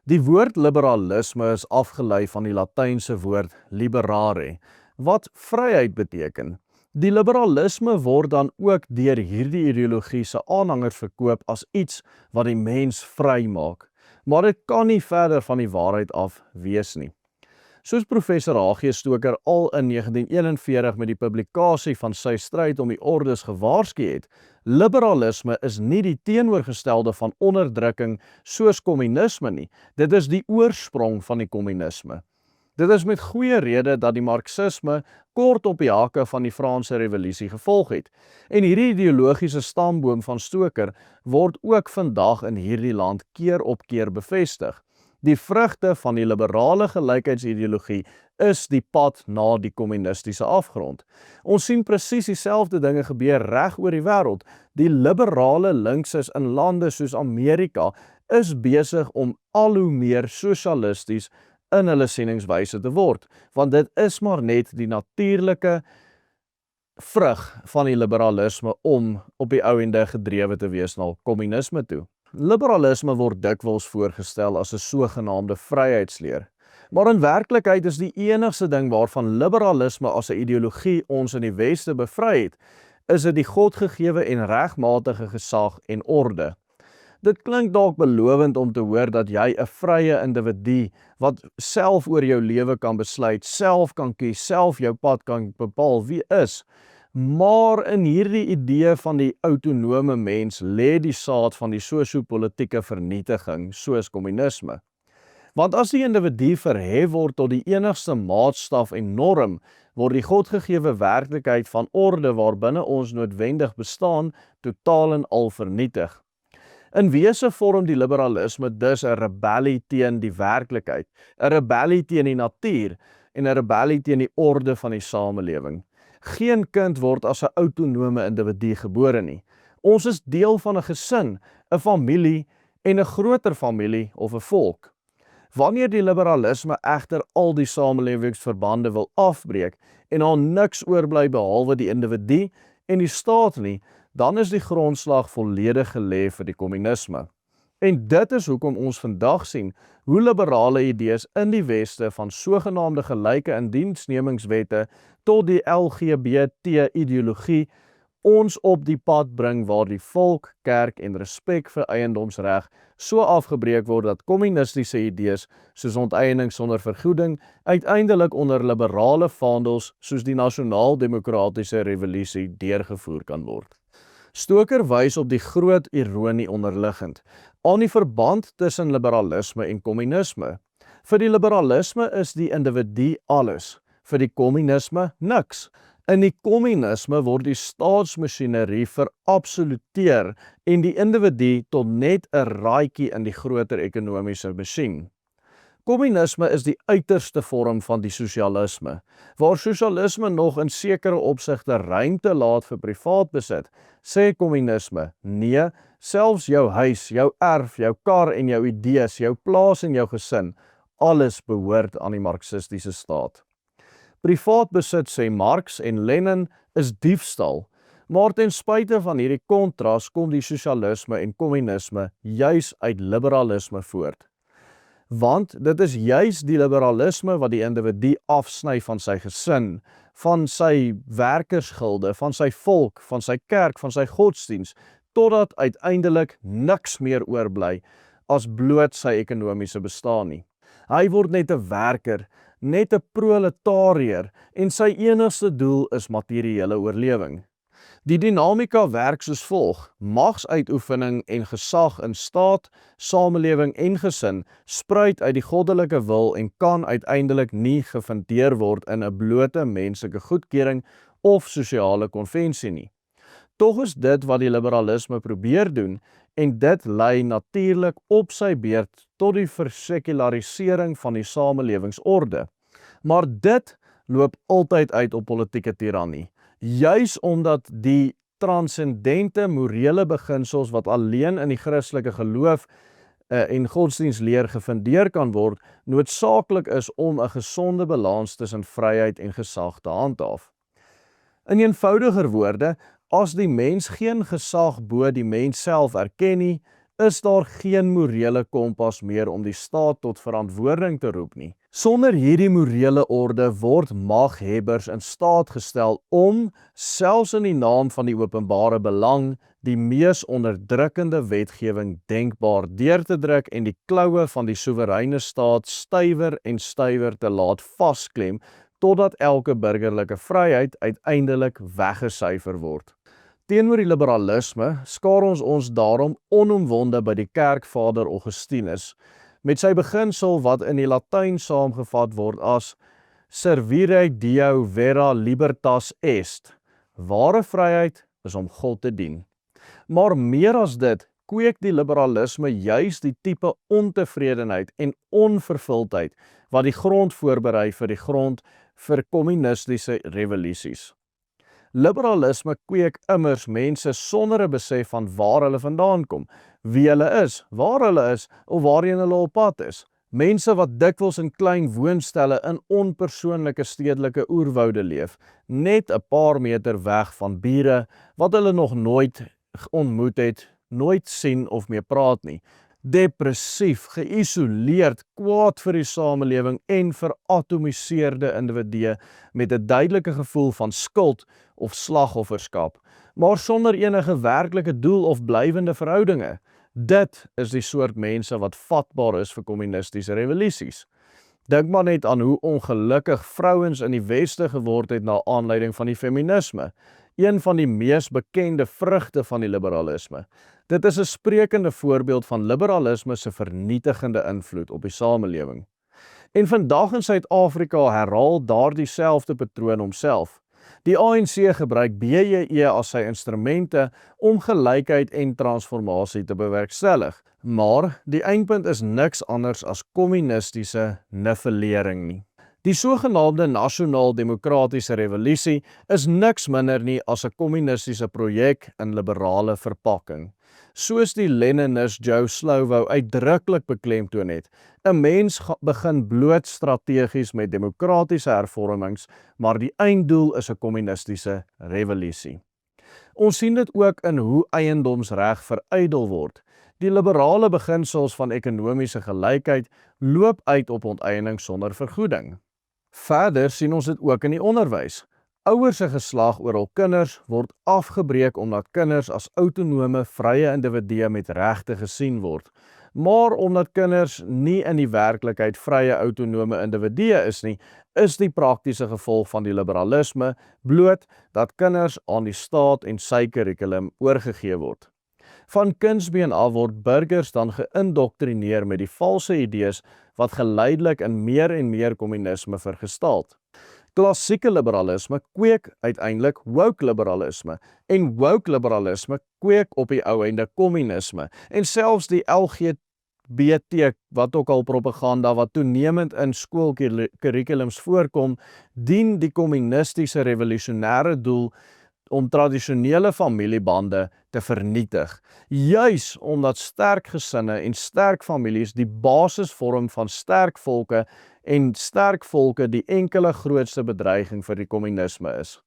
Die woord liberalisme is afgelei van die Latynse woord liberare, wat vryheid beteken. Die liberalisme word dan ook deur hierdie ideologie se aanhangers verkoop as iets wat die mens vry maak. Maar dit kan nie verder van die waarheid af wees nie. Soos professor H.G. Stoker al in 1941 met die publikasie van sy stryd om die ordes gewaarsku het, liberalisme is nie die teenoorgestelde van onderdrukking soos kommunisme nie. Dit is die oorsprong van die kommunisme. Dit is met goeie rede dat die marxisme kort op die hake van die Franse revolusie gevolg het. En hierdie ideologiese stamboom van Stoker word ook vandag in hierdie land keer op keer bevestig. Die vrugte van die liberale gelykheidsideologie is die pad na die kommunistiese afgrond. Ons sien presies dieselfde dinge gebeur reg oor die wêreld. Die liberale linkses in lande soos Amerika is besig om al hoe meer sosialisties in hulle sieningswyse te word, want dit is maar net die natuurlike vrug van die liberalisme om op die ou ende gedrewe te wees na kommunisme toe. Liberalisme word dikwels voorgestel as 'n sogenaamde vryheidsleer. Maar in werklikheid is die enigste ding waarvan liberalisme as 'n ideologie ons in die Weste bevry het, is dit die godgegewe en regmatige gesag en orde. Dit klink dalk belovend om te hoor dat jy 'n vrye individu wat self oor jou lewe kan besluit, self kan kies, self jou pad kan bepaal wie is. Maar in hierdie idee van die autonome mens lê die saad van die sosio-politieke vernietiging soos kommunisme. Want as die individu verhef word tot die enigste maatstaf en norm, word die godgegewe werklikheid van orde waarbinne ons noodwendig bestaan totaal en al vernietig. In wese vorm die liberalisme dus 'n rebellie teen die werklikheid, 'n rebellie teen die natuur en 'n rebellie teen die orde van die samelewing. Geen kind word as 'n autonome individu gebore nie. Ons is deel van 'n gesin, 'n familie en 'n groter familie of 'n volk. Wanneer die liberalisme egter al die samelewingsverbande wil afbreek en daar niks oorbly behalwe die individu en die staat nie, dan is die grondslag volledig gelê vir die kommunisme. En dit is hoekom ons vandag sien hoe liberale idees in die Weste van sogenaamde gelyke indiensnemingswette tot die LGBT-ideologie ons op die pad bring waar die volk, kerk en respek vir eiendomsreg so afgebreek word dat kommunistiese idees soos onteiening sonder vergoeding uiteindelik onder liberale vaandels soos die nasionaal-demokratiese revolusie deurgevoer kan word. Stoker wys op die groot ironie onderliggend aan die verband tussen liberalisme en kommunisme. Vir die liberalisme is die individu alles, vir die kommunisme niks. In die kommunisme word die staatsmasjinerie verabsoluteer en die individu tot net 'n raaitjie in die groter ekonomiese masjien. Kommunisme is die uiterste vorm van die sosialisme, waar sosialisme nog in sekere opsigte ruimte laat vir privaat besit, sê kommunisme, nee, selfs jou huis, jou erf, jou kar en jou idees, jou plaas en jou gesin, alles behoort aan die marxistiese staat. Privaat besit, sê Marx en Lenin, is diefstal, maar ten spyte van hierdie kontras kom die sosialisme en kommunisme juis uit liberalisme voort. Want dit is juis die liberalisme wat die individu afsny van sy gesin, van sy werkersgilde, van sy volk, van sy kerk, van sy godsdiens, totdat uiteindelik niks meer oorbly as bloot sy ekonomiese bestaan nie. Hy word net 'n werker, net 'n proletariër en sy enigste doel is materiële oorlewing. Die dinamika werk soos volg: magsuitoefening en gesag in staat, samelewing en gesin spruit uit die goddelike wil en kan uiteindelik nie gefundeer word in 'n blote menslike goedkeuring of sosiale konvensie nie. Tog is dit wat die liberalisme probeer doen en dit lei natuurlik op sy beurt tot die versekularisering van die samelewingsorde. Maar dit loop altyd uit op politieke tirannie. Juis omdat die transcendente morele beginsels wat alleen in die Christelike geloof en godsdienstleer gefundeer kan word, noodsaaklik is om 'n gesonde balans tussen vryheid en gesag te handhaaf. In eenvoudiger woorde, as die mens geen gesag bo die mens self erken nie, is daar geen morele kompas meer om die staat tot verantwoording te roep nie. Sonder hierdie morele orde word maghebbers in staat gestel om, selfs in die naam van die openbare belang, die mees onderdrukkende wetgewing denkbaar deur te druk en die kloue van die soewereine staat stywer en stywer te laat vasklem, totdat elke burgerlike vryheid uiteindelik weggesyfer word. Teenoor die liberalisme skaar ons daarom onomwonde by die kerkvader Augustinus, met sy beginsel wat in die Latyn saamgevat word as Servire Deo vera libertas est. Ware vryheid is om God te dien. Maar meer as dit, kweek die liberalisme juis die tipe ontevredenheid en onvervuldheid wat die grond voorberei vir kommunistiese revolusies. Liberalisme kweek immers mense sonder 'n besef van waar hulle vandaan kom, wie hulle is, waar hulle is of waarheen hulle op pad is. Mense wat dikwels in klein woonstelle in onpersoonlike stedelike oerwoude leef, net 'n paar meter weg van bure wat hulle nog nooit ontmoet het, nooit sien of mee praat nie. Depressief, geïsoleerd, kwaad vir die samelewing en veratomiseerde individue met 'n duidelike gevoel van skuld of slagofferskap, maar sonder enige werklike doel of blywende verhoudinge. Dit is die soort mense wat vatbaar is vir kommunistiese revolusies. Dink maar net aan hoe ongelukkig vrouens in die Weste geword het na aanleiding van die feminisme, een van die mees bekende vrugte van die liberalisme. Dit is 'n sprekende voorbeeld van liberalisme se vernietigende invloed op die samelewing. En vandag in Suid-Afrika herhaal daardie selfde patroon homself. Die ANC gebruik BJE as sy instrumente om gelykheid en transformasie te bewerkstellig, maar die eindpunt is niks anders as kommunistiese nivellering nie. Die sogenaamde nasionaal-demokratiese revolusie is niks minder nie as 'n kommunistiese projek in liberale verpakking. Soos die Leninist Joe Slovo uitdruklik beklemtoon het, 'n mens begin bloot strategies met demokratiese hervormings, maar die einddoel is 'n kommunistiese revolusie. Ons sien dit ook in hoe eiendomsreg verydel word. Die liberale beginsels van ekonomiese gelykheid loop uit op onteiening sonder vergoeding. Verder sien ons dit ook in die onderwys. Ouers se geslag oor hul kinders word afgebreek omdat kinders as autonome, vrye individue met regte gesien word. Maar omdat kinders nie in die werklikheid vrye autonome individue is nie, is die praktiese gevolg van die liberalisme bloot dat kinders aan die staat en sy kurrikulum oorgegee word. Van kindsbeen af word burgers dan geïndoktrineer met die valse idees wat geleidelik in meer en meer kommunisme vergestaalt. Klassieke liberalisme kweek uiteindelik woke liberalisme en woke liberalisme kweek op die ou einde kommunisme en selfs die LGBT wat ook al propaganda wat toenemend in skoolkurrikulums voorkom, dien die kommunistiese revolusionêre doel om tradisionele familiebande te vernietig, juis omdat sterk gesinne en sterk families die basis vorm van sterk volke en sterk volke die enkele grootste bedreiging vir die kommunisme is.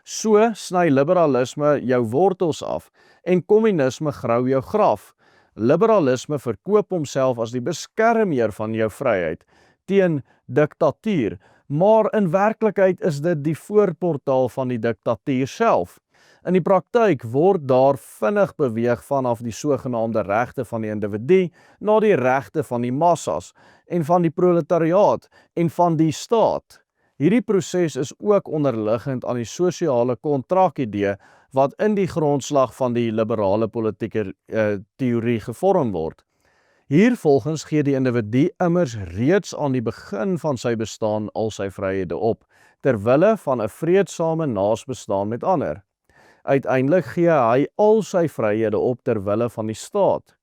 So sny liberalisme jou wortels af en kommunisme grou jou graf. Liberalisme verkoop homself as die beskermheer van jou vryheid teen diktatuur, maar in werklikheid is dit die voorportaal van die diktatuur self. In die praktyk word daar vinnig beweeg vanaf die sogenaamde regte van die individu na die regte van die massas en van die proletariaat en van die staat. Hierdie proses is ook onderliggend aan die sosiale kontrakidee wat in die grondslag van die liberale politieke teorie gevorm word. Hiervolgens gee die individu immers reeds aan die begin van sy bestaan al sy vryhede op, terwille van 'n vreedsame naasbestaan met ander. Uiteindelik gee hy al sy vryhede op terwille van die staat.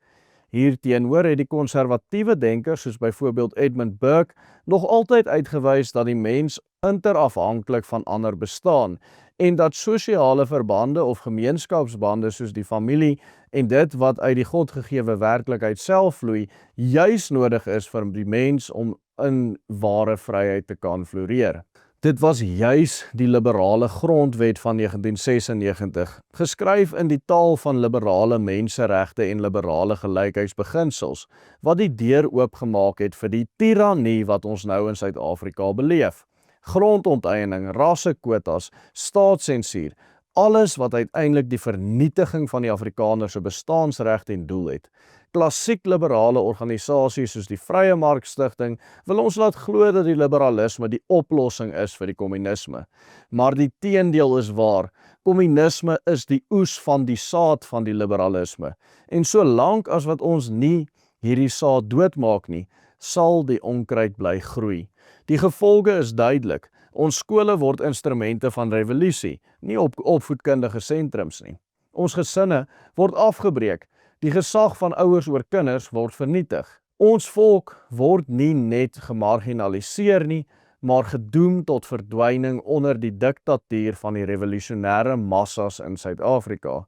Hierteenoor het die konservatiewe denkers, soos byvoorbeeld Edmund Burke, nog altyd uitgewys dat die mens interafhanklik van ander bestaan en dat sosiale verbande of gemeenskapsbande soos die familie en dit wat uit die godgegewe werklikheid self vloei, juis nodig is vir die mens om in ware vryheid te kan floreer. Dit was juis die liberale grondwet van 1996, geskryf in die taal van liberale menseregte en liberale gelykheidsbeginsels, wat die deur oopgemaak het vir die tirannie wat ons nou in Suid-Afrika beleef. Grondonteeneming, rassekwotas, staatssensuur, alles wat uiteindelik die vernietiging van die Afrikaner se bestaansreg ten doel het. Klassiek liberale organisasies soos die Vrye Mark Stichting wil ons laat glo dat die liberalisme die oplossing is vir die kommunisme. Maar die teendeel is waar. Kommunisme is die oes van die saad van die liberalisme. En solank as wat ons nie hierdie saad doodmaak nie, sal die onkruid bly groei. Die gevolge is duidelik. Ons skole word instrumente van revolusie, nie opvoedkundige sentrums nie. Ons gesinne word afgebreek. Die gesag van ouers oor kinders word vernietig. Ons volk word nie net gemarginaliseer nie, maar gedoem tot verdwyning onder die diktatuur van die revolusionêre massas in Suid-Afrika.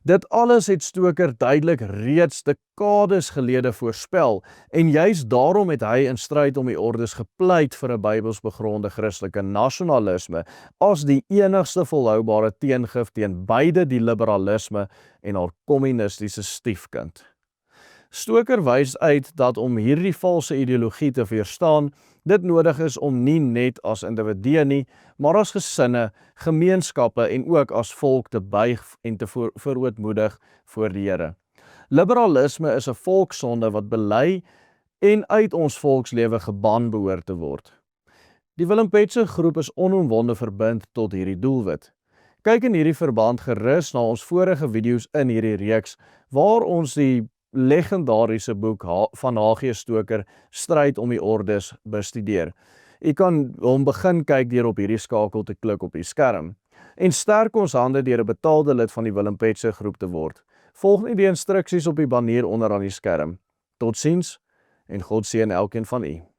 Dit alles het Stoker duidelik reeds dekades gelede voorspel en juis daarom het hy in stryd om die ordes gepleit vir 'n Bybelsbegronde Christelike nasionalisme as die enigste volhoubare teengif teen beide die liberalisme en haar kommunistiese stiefkind. Stoker wys uit dat om hierdie valse ideologie te weerstaan, dit nodig is om nie net as individue nie, maar as gesinne, gemeenskappe en ook as volk te buig en te verootmoedig voor die Here. Liberalisme is 'n volkssonde wat bely en uit ons volkslewe geban behoort te word. Die Willem Petje groep is onomwonde verbind tot hierdie doelwit. Kyk in hierdie verband gerus na ons vorige video's in hierdie reeks waar ons die legendariese boek van H.G. Stoker, Stryd om die Ordes, bestudeer. U kan hom begin kyk deur op hierdie skakel te klik op die skerm. En sterk ons hande deur 'n betaalde lid van die Willem Petje groep te word. Volg net die instruksies op die banner onder aan die skerm. Totsiens en God seën elkeen van u.